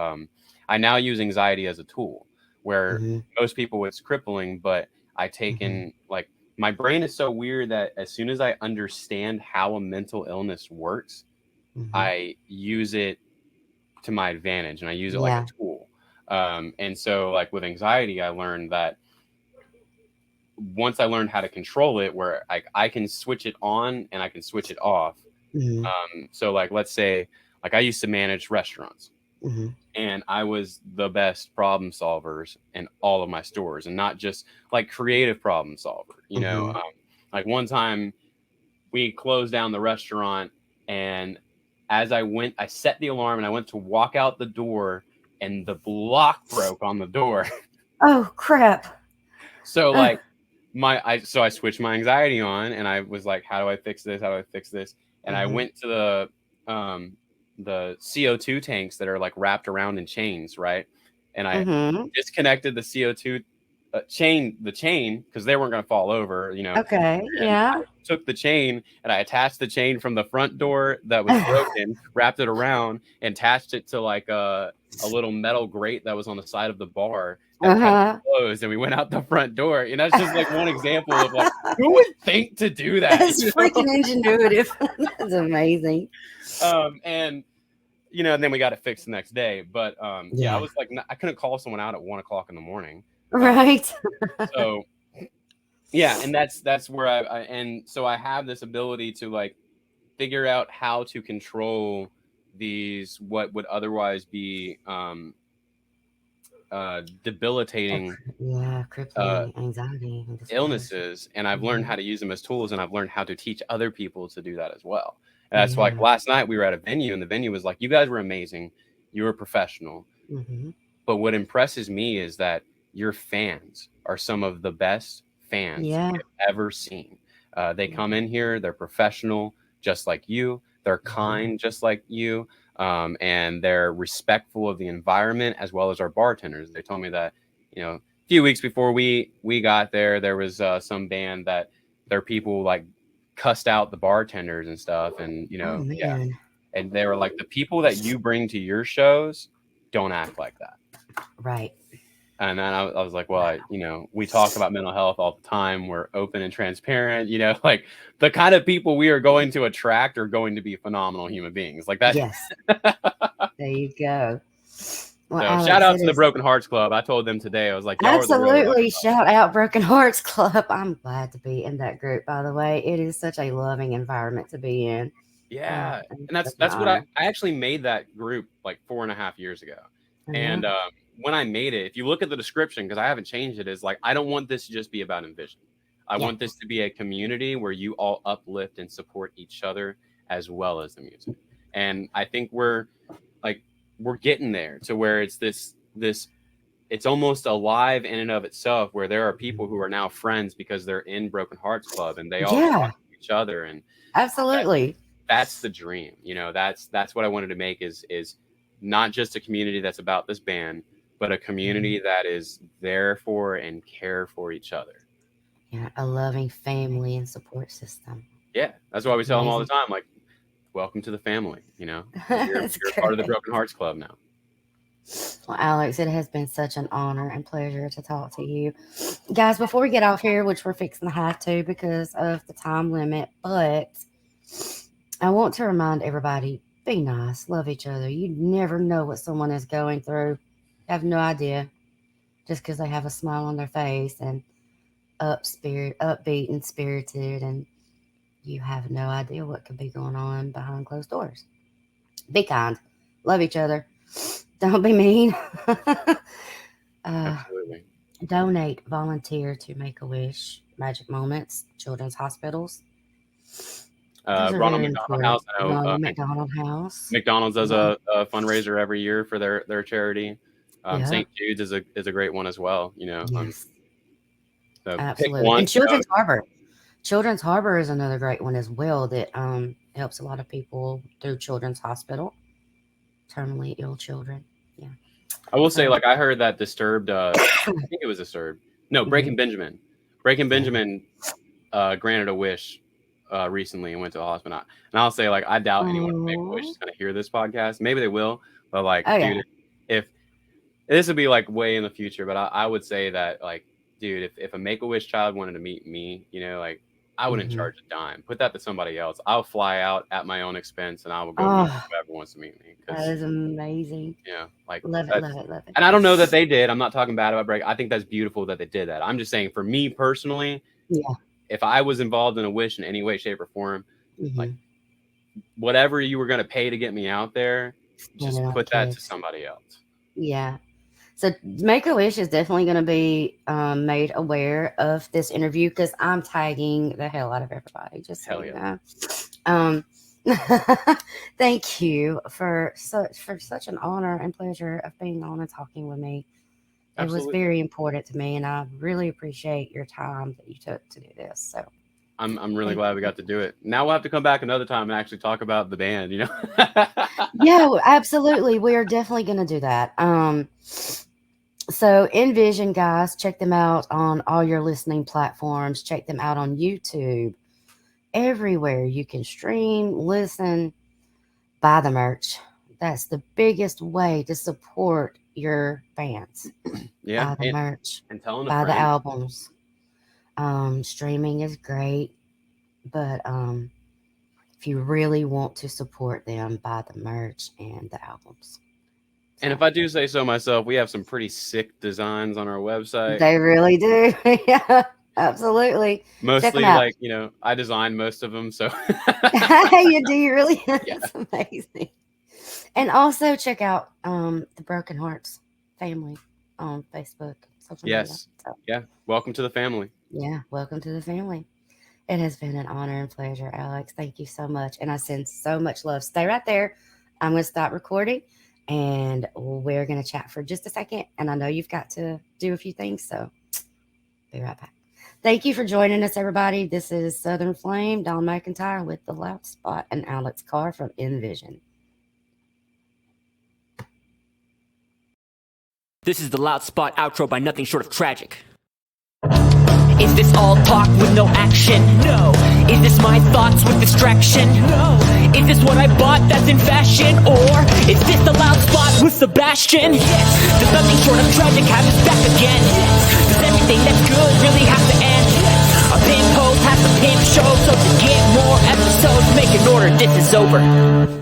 I now use anxiety as a tool, where most people it's crippling, but I take in, like, my brain is so weird that as soon as I understand how a mental illness works, I use it to my advantage, and I use it like a tool. And so, like, with anxiety, I learned that once I learned how to control it, where I can switch it on and I can switch it off. So like, let's say, like I used to manage restaurants, and I was the best problem solvers in all of my stores, and not just like creative problem solver, you know. Like one time we closed down the restaurant, and as I set the alarm and I went to walk out the door, and the block broke on the door. Oh crap. So like I switched my anxiety on, and I was like, how do I fix this? How do I fix this? And I went to the CO2 tanks that are like wrapped around in chains, right? And I disconnected the CO2 chain because they weren't going to fall over, you know. Okay. And I took the chain and I attached the chain from the front door that was broken, wrapped it around, and attached it to like a little metal grate that was on the side of the bar that kept it closed, and we went out the front door. And that's just like one example of like, who would think to do that? That's freaking ingenuitive. That's amazing. And you know, and then we got it fixed the next day. But yeah, I was like, I couldn't call someone out at 1 o'clock in the morning. Right. So yeah, and that's where and so I have this ability to like figure out how to control these what would otherwise be debilitating crippling anxiety and illnesses, and I've learned how to use them as tools, and I've learned how to teach other people to do that as well. And that's why, like, last night we were at a venue, and the venue was like, you guys were amazing, you were professional, but what impresses me is that your fans are some of the best fans I've ever seen. They come in here, they're professional just like you, they're kind just like you, and they're respectful of the environment as well as our bartenders. They told me that, you know, a few weeks before we got there was some band that their people like cussed out the bartenders and stuff, and you know, and they were like, the people that you bring to your shows don't act like that, right? And then I was like, well, you know, we talk about mental health all the time. We're open and transparent, you know, like the kind of people we are going to attract are going to be phenomenal human beings like that. Yes. There you go. Well, So Alex, shout out to the Broken Hearts Club. I told them today, I was like, absolutely, shout out Broken Hearts Club. I'm glad to be in that group, by the way. It is such a loving environment to be in. Yeah. And that's what I actually made that group like 4.5 years ago. And when I made it, if you look at the description, because I haven't changed it, is like, I don't want this to just be about NVision. I want this to be a community where you all uplift and support each other as well as the music. And I think we're getting there to where it's this it's almost alive in and of itself, where there are people who are now friends because they're in Broken Hearts Club and they all talk to each other. And absolutely, that's the dream. You know, that's what I wanted to make is not just a community that's about this band, but a community that is there for and care for each other. Yeah, a loving family and support system. Yeah, that's why we tell them all the time, like, welcome to the family, you know. You're part of the Broken Hearts Club now. Well, Alex, it has been such an honor and pleasure to talk to you. Guys, before we get off here, which we're fixing to have to because of the time limit, but I want to remind everybody, be nice, love each other. You never know what someone is going through. You have no idea. Just because they have a smile on their face and upbeat and spirited, and you have no idea what could be going on behind closed doors. Be kind. Love each other. Don't be mean. Absolutely. Donate, volunteer to Make-A-Wish, Magic Moments, Children's Hospitals. Ronald McDonald House. Ronald McDonald House. McDonald's does a fundraiser every year for their charity. St. Jude's is a great one as well. You know, so absolutely. And Children's Harbor. Children's Harbor is another great one as well that helps a lot of people through Children's Hospital, terminally ill children. Yeah. I will say, like, I heard that Disturbed, I think it was Disturbed. No, Breaking Benjamin. Breaking Benjamin granted a wish recently and went to the hospital. And I'll say, like, I doubt anyone who Make-A-Wish is going to hear this podcast. Maybe they will, but like, dude, if this would be like way in the future, but I would say that, like, dude, if a Make-A-Wish child wanted to meet me, you know, like, I wouldn't charge a dime. Put that to somebody else. I'll fly out at my own expense, and I will go meet whoever wants to meet me. That is amazing. Yeah, like love it. And I don't know that they did. I'm not talking bad about break. I think that's beautiful that they did that. I'm just saying, for me personally, if I was involved in a Wish in any way, shape, or form, like whatever you were going to pay to get me out there, just put that to somebody else. Yeah. So Make-A-Wish is definitely going to be made aware of this interview, because I'm tagging the hell out of everybody. Just so you know. Thank you for such an honor and pleasure of being on and talking with me. Absolutely. It was very important to me, and I really appreciate your time that you took to do this. So I'm really glad we got to do it. Now we'll have to come back another time and actually talk about the band, you know? Yeah, absolutely. We are definitely going to do that. So NVision, guys, check them out on all your listening platforms. Check them out on YouTube. Everywhere you can stream, listen, buy the merch. That's the biggest way to support your bands. Yeah. Buy the merch. And tell them buy the albums. Streaming is great, but if you really want to support them, buy the merch and the albums. And if I do say so myself, we have some pretty sick designs on our website. They really do. Yeah, absolutely. Mostly, like, you know, I designed most of them. So you do, you really? Yeah. That's amazing. And also check out the Broken Hearts family on Facebook. Yes. So, yeah. Welcome to the family. Yeah. Welcome to the family. It has been an honor and pleasure, Alex. Thank you so much. And I send so much love. Stay right there. I'm going to stop recording, and we're going to chat for just a second. And I know you've got to do a few things, so be right back. Thank you for joining us, everybody. This is Southern Flame, Don McIntyre with The Loud Spot, and Alex Carr from NVision. This is The Loud Spot outro by Nothing Short of Tragic. Is this all talk with no action? No. Is this my thoughts with distraction? No. Is this what I bought that's in fashion? Or is this The Loud Spot with Sebastian? Yes. Does Nothing Short of Tragic have his back again? Yes. Does everything that's good really have to end? Yes. A pimp host has to pimp show, so to get more episodes, make an order, this is over.